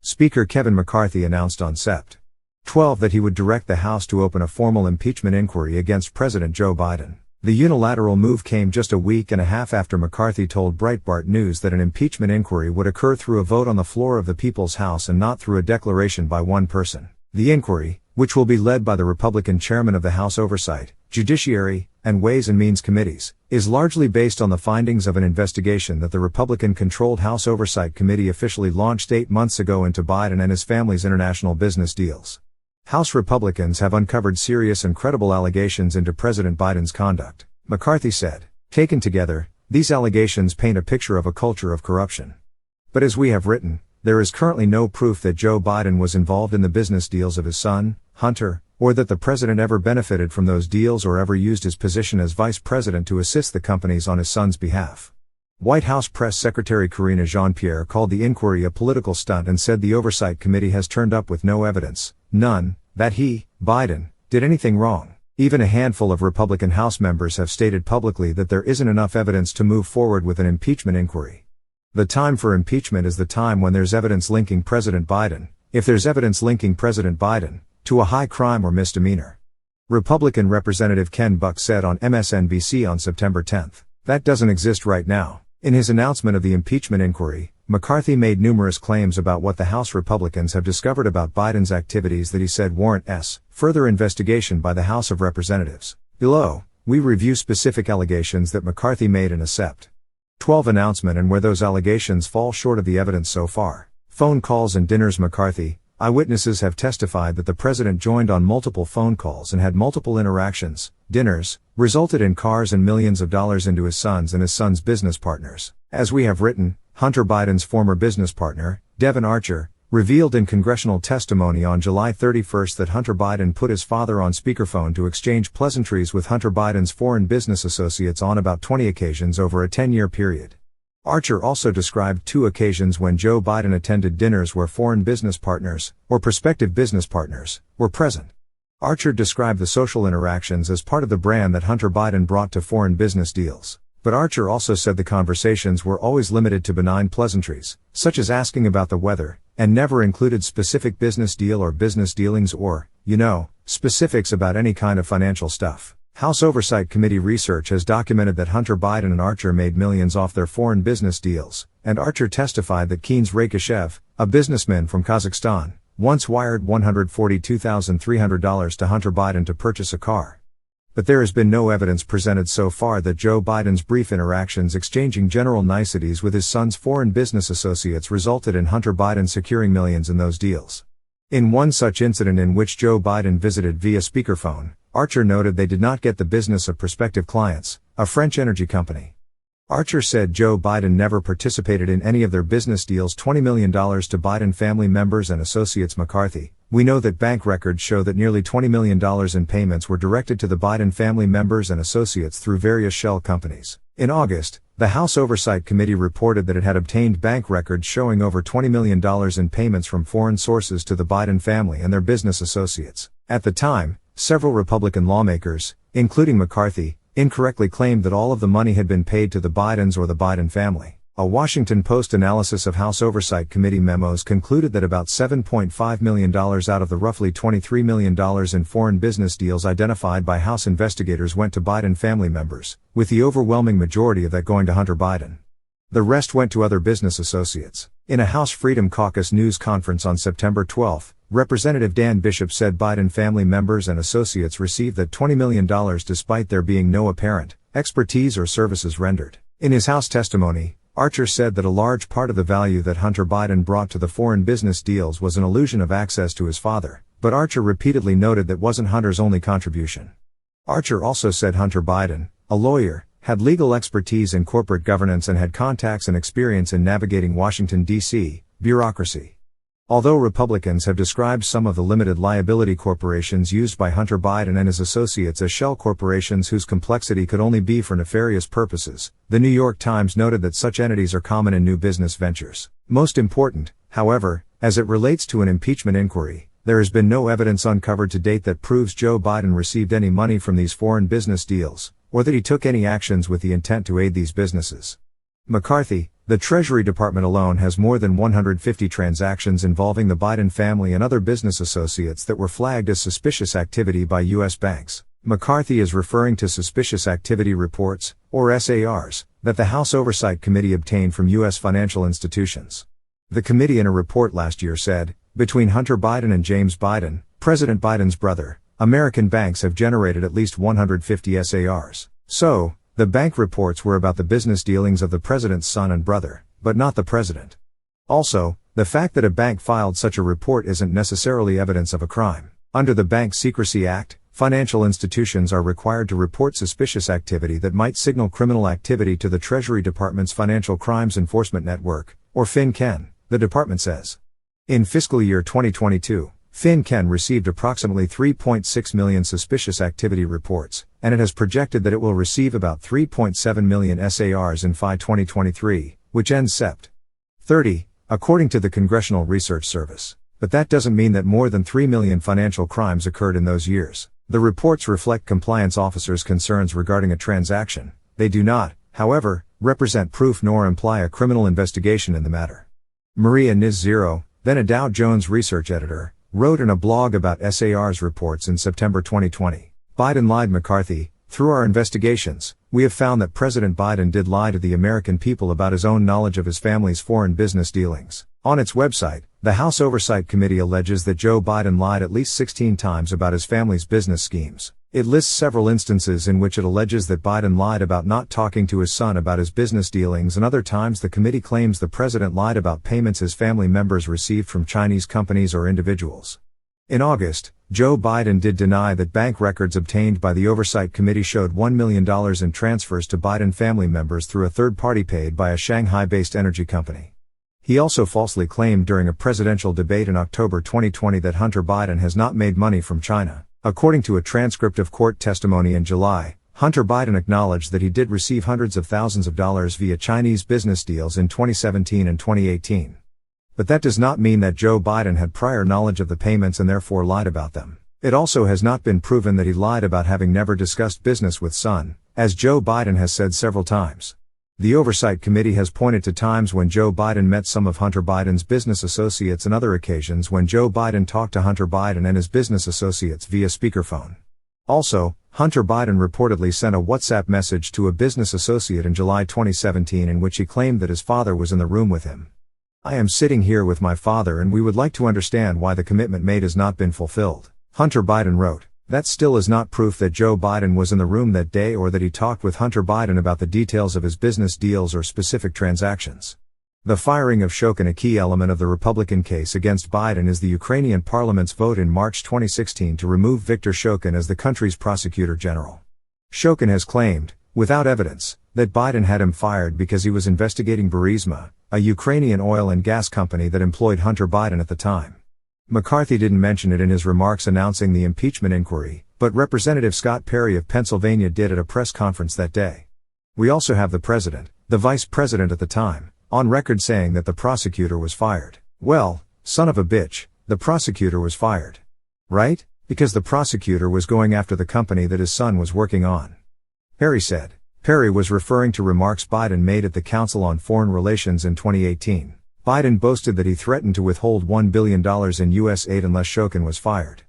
Speaker Kevin McCarthy announced on Sept. 12 that he would direct the House to open a formal impeachment inquiry against President Joe Biden. The unilateral move came just a week and a half after McCarthy told Breitbart News that an impeachment inquiry would occur through a vote on the floor of the People's House and not through a declaration by one person. The inquiry, which will be led by the Republican chairman of the House Oversight, Judiciary, and Ways and Means Committees, is largely based on the findings of an investigation that the Republican-controlled House Oversight Committee officially launched 8 months ago into Biden and his family's international business deals. House Republicans have uncovered serious and credible allegations into President Biden's conduct, McCarthy said. Taken together, these allegations paint a picture of a culture of corruption. But as we have written, there is currently no proof that Joe Biden was involved in the business deals of his son, Hunter, or that the president ever benefited from those deals or ever used his position as vice president to assist the companies on his son's behalf. White House Press Secretary Karine Jean-Pierre called the inquiry a political stunt and said the Oversight Committee has turned up with no evidence, none, that he, Biden, did anything wrong. Even a handful of Republican House members have stated publicly that there isn't enough evidence to move forward with an impeachment inquiry. The time for impeachment is the time when there's evidence linking President Biden, if there's evidence linking President Biden, to a high crime or misdemeanor. Republican Representative Ken Buck said on MSNBC on September 10. That doesn't exist right now. In his announcement of the impeachment inquiry, McCarthy made numerous claims about what the House Republicans have discovered about Biden's activities that he said warrant further investigation by the House of Representatives. Below, we review specific allegations that McCarthy made in a Sept. 12 announcement and where those allegations fall short of the evidence so far. Phone calls and dinners. McCarthy, eyewitnesses have testified that the president joined on multiple phone calls and had multiple interactions, dinners, resulted in cars and millions of dollars into his sons and his son's business partners. As we have written, Hunter Biden's former business partner, Devon Archer, revealed in congressional testimony on July 31 that Hunter Biden put his father on speakerphone to exchange pleasantries with Hunter Biden's foreign business associates on about 20 occasions over a 10-year period. Archer also described 2 occasions when Joe Biden attended dinners where foreign business partners, or prospective business partners, were present. Archer described the social interactions as part of the brand that Hunter Biden brought to foreign business deals. But Archer also said the conversations were always limited to benign pleasantries, such as asking about the weather, and never included specific business deal or business dealings or, specifics about any kind of financial stuff. House Oversight Committee research has documented that Hunter Biden and Archer made millions off their foreign business deals, and Archer testified that Keynes Rakishev, a businessman from Kazakhstan, once wired $142,300 to Hunter Biden to purchase a car. But there has been no evidence presented so far that Joe Biden's brief interactions exchanging general niceties with his son's foreign business associates resulted in Hunter Biden securing millions in those deals. In one such incident in which Joe Biden visited via speakerphone, Archer noted they did not get the business of prospective clients, a French energy company. Archer said Joe Biden never participated in any of their business deals. $20 million to Biden family members and associates. McCarthy, we know that bank records show that nearly $20 million in payments were directed to the Biden family members and associates through various shell companies. In August, the House Oversight Committee reported that it had obtained bank records showing over $20 million in payments from foreign sources to the Biden family and their business associates. At the time, several Republican lawmakers, including McCarthy, incorrectly claimed that all of the money had been paid to the Bidens or the Biden family. A Washington Post analysis of House Oversight Committee memos concluded that about $7.5 million out of the roughly $23 million in foreign business deals identified by House investigators went to Biden family members, with the overwhelming majority of that going to Hunter Biden. The rest went to other business associates. In a House Freedom Caucus news conference on September 12, Representative Dan Bishop said Biden family members and associates received that $20 million despite there being no apparent expertise or services rendered. In his House testimony, Archer said that a large part of the value that Hunter Biden brought to the foreign business deals was an illusion of access to his father, but Archer repeatedly noted that wasn't Hunter's only contribution. Archer also said Hunter Biden, a lawyer, had legal expertise in corporate governance and had contacts and experience in navigating Washington, D.C., bureaucracy. Although Republicans have described some of the limited liability corporations used by Hunter Biden and his associates as shell corporations whose complexity could only be for nefarious purposes, the New York Times noted that such entities are common in new business ventures. Most important, however, as it relates to an impeachment inquiry, there has been no evidence uncovered to date that proves Joe Biden received any money from these foreign business deals, or that he took any actions with the intent to aid these businesses. McCarthy, The Treasury Department alone has more than 150 transactions involving the Biden family and other business associates that were flagged as suspicious activity by U.S. banks. McCarthy is referring to suspicious activity reports, or SARs, that the House Oversight Committee obtained from U.S. financial institutions. The committee in a report last year said, between Hunter Biden and James Biden, President Biden's brother, American banks have generated at least 150 SARs. So, the bank reports were about the business dealings of the president's son and brother, but not the president. Also, the fact that a bank filed such a report isn't necessarily evidence of a crime. Under the Bank Secrecy Act, financial institutions are required to report suspicious activity that might signal criminal activity to the Treasury Department's Financial Crimes Enforcement Network, or FinCEN, the department says. In fiscal year 2022, FinCEN received approximately 3.6 million suspicious activity reports, and it has projected that it will receive about 3.7 million SARs in FY 2023, which ends Sept. 30, according to the Congressional Research Service. But that doesn't mean that more than 3 million financial crimes occurred in those years. The reports reflect compliance officers' concerns regarding a transaction. They do not, however, represent proof nor imply a criminal investigation in the matter. Maria Niz-Zero, then a Dow Jones research editor, wrote in a blog about SAR's reports in September 2020. Biden lied. McCarthy, through our investigations, we have found that President Biden did lie to the American people about his own knowledge of his family's foreign business dealings. On its website, the House Oversight Committee alleges that Joe Biden lied at least 16 times about his family's business schemes. It lists several instances in which it alleges that Biden lied about not talking to his son about his business dealings, and other times the committee claims the president lied about payments his family members received from Chinese companies or individuals. In August, Joe Biden did deny that bank records obtained by the Oversight Committee showed $1 million in transfers to Biden family members through a third party paid by a Shanghai-based energy company. He also falsely claimed during a presidential debate in October 2020 that Hunter Biden has not made money from China. According to a transcript of court testimony in July, Hunter Biden acknowledged that he did receive hundreds of thousands of dollars via Chinese business deals in 2017 and 2018. But that does not mean that Joe Biden had prior knowledge of the payments and therefore lied about them. It also has not been proven that he lied about having never discussed business with son, as Joe Biden has said several times. The Oversight Committee has pointed to times when Joe Biden met some of Hunter Biden's business associates and other occasions when Joe Biden talked to Hunter Biden and his business associates via speakerphone. Also, Hunter Biden reportedly sent a WhatsApp message to a business associate in July 2017 in which he claimed that his father was in the room with him. I am sitting here with my father and we would like to understand why the commitment made has not been fulfilled, Hunter Biden wrote. That still is not proof that Joe Biden was in the room that day or that he talked with Hunter Biden about the details of his business deals or specific transactions. The firing of Shokin, a key element of the Republican case against Biden, is the Ukrainian parliament's vote in March 2016 to remove Viktor Shokin as the country's prosecutor general. Shokin has claimed, without evidence, that Biden had him fired because he was investigating Burisma, a Ukrainian oil and gas company that employed Hunter Biden at the time. McCarthy didn't mention it in his remarks announcing the impeachment inquiry, but Representative Scott Perry of Pennsylvania did at a press conference that day. We also have the president, the vice president at the time, on record saying that the prosecutor was fired. Well, son of a bitch, the prosecutor was fired. Right? Because the prosecutor was going after the company that his son was working on. Perry said. Perry was referring to remarks Biden made at the Council on Foreign Relations in 2018. Biden boasted that he threatened to withhold $1 billion in U.S. aid unless Shokin was fired.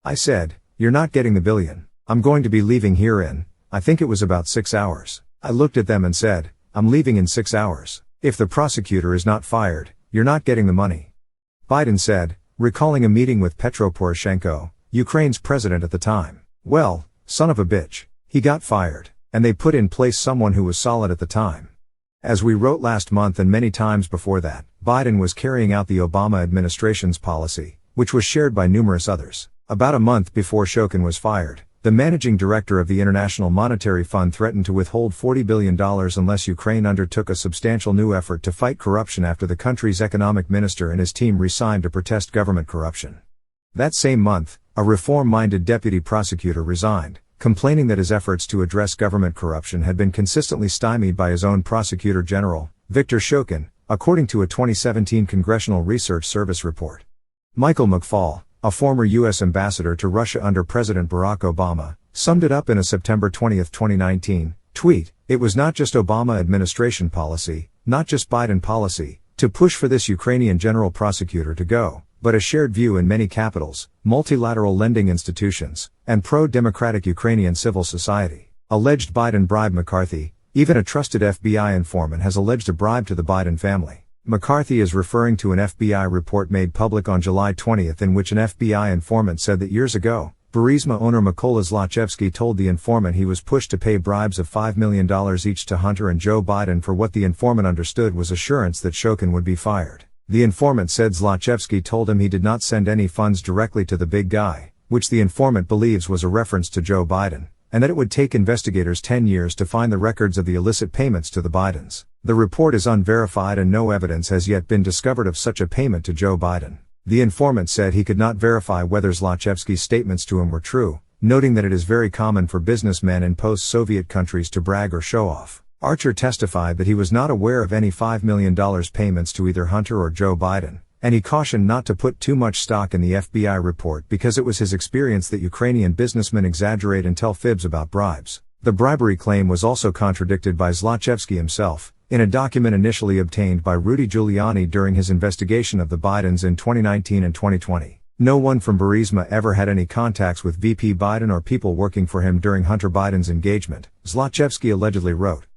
I said, "You're not getting the billion. I'm going to be leaving here in, I think it was about 6 hours. I looked at them and said, I'm leaving in 6 hours. If the prosecutor is not fired, you're not getting the money." Biden said, recalling a meeting with Petro Poroshenko, Ukraine's president at the time. Well, son of a bitch, he got fired, and they put in place someone who was solid at the time. As we wrote last month and many times before that, Biden was carrying out the Obama administration's policy, which was shared by numerous others. About a month before Shokin was fired, the managing director of the International Monetary Fund threatened to withhold $40 billion unless Ukraine undertook a substantial new effort to fight corruption after the country's economic minister and his team resigned to protest government corruption. That same month, a reform-minded deputy prosecutor resigned, complaining that his efforts to address government corruption had been consistently stymied by his own prosecutor general, Viktor Shokin, according to a 2017 Congressional Research Service report. Michael McFaul, a former U.S. ambassador to Russia under President Barack Obama, summed it up in a September 20, 2019, tweet, "It was not just Obama administration policy, not just Biden policy, to push for this Ukrainian general prosecutor to go, but a shared view in many capitals, multilateral lending institutions, and pro-democratic Ukrainian civil society. Alleged Biden bribed McCarthy. Even a trusted FBI informant has alleged a bribe to the Biden family. McCarthy is referring to an FBI report made public on July 20 in which an FBI informant said that years ago, Burisma owner Mykola Zlochevsky told the informant he was pushed to pay bribes of $5 million each to Hunter and Joe Biden for what the informant understood was assurance that Shokin would be fired. The informant said Zlochevsky told him he did not send any funds directly to the big guy, which the informant believes was a reference to Joe Biden, and that it would take investigators 10 years to find the records of the illicit payments to the Bidens. The report is unverified and no evidence has yet been discovered of such a payment to Joe Biden. The informant said he could not verify whether Zlochevsky's statements to him were true, noting that it is very common for businessmen in post-Soviet countries to brag or show off. Archer testified that he was not aware of any $5 million payments to either Hunter or Joe Biden, and he cautioned not to put too much stock in the FBI report because it was his experience that Ukrainian businessmen exaggerate and tell fibs about bribes. The bribery claim was also contradicted by Zlochevsky himself, in a document initially obtained by Rudy Giuliani during his investigation of the Bidens in 2019 and 2020. No one from Burisma ever had any contacts with VP Biden or people working for him during Hunter Biden's engagement, Zlochevsky allegedly wrote.